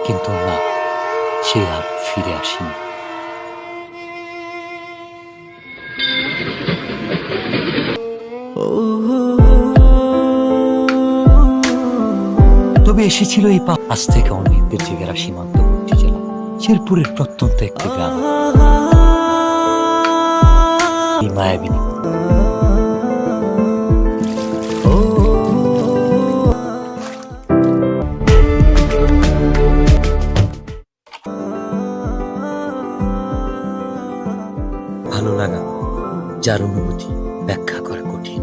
কিন্তু না, সে আর ফিরে আসেনি। তবে এসেছিল এই আজ থেকে অনেক দূর জেলা সীমান্তবর্তী জেলা শেরপুরের প্রত্যন্ত একটি গ্রাম। এই মায়াবিনী ভালো লাগা, যার অনুভূতি ব্যাখ্যা করা কঠিন।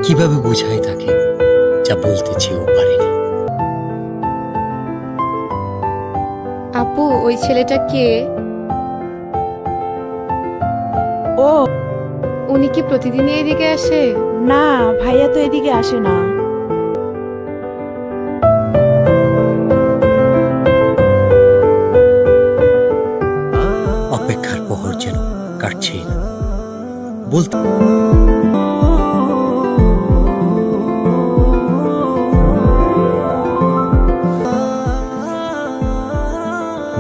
কিভাবে বোঝাই তাকে যা বলতে চেয়েও পারিনি। আপু, ওই ছেলেটা কে? ও উনি কি প্রতিদিনই এদিকে আসে? না, ভাইয়া তো এদিকে আসে না। অপেক্ষার প্রহর যেন কাটছেই না। বলতে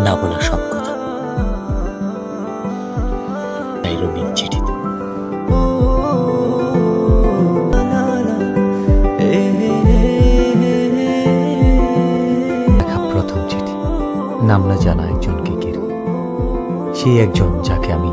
না বলা সব কথা রঙিন চিঠিতে। প্রথম চিঠি, নাম না জানা একজনকে ঘিরে। সেই একজন যাকে আমি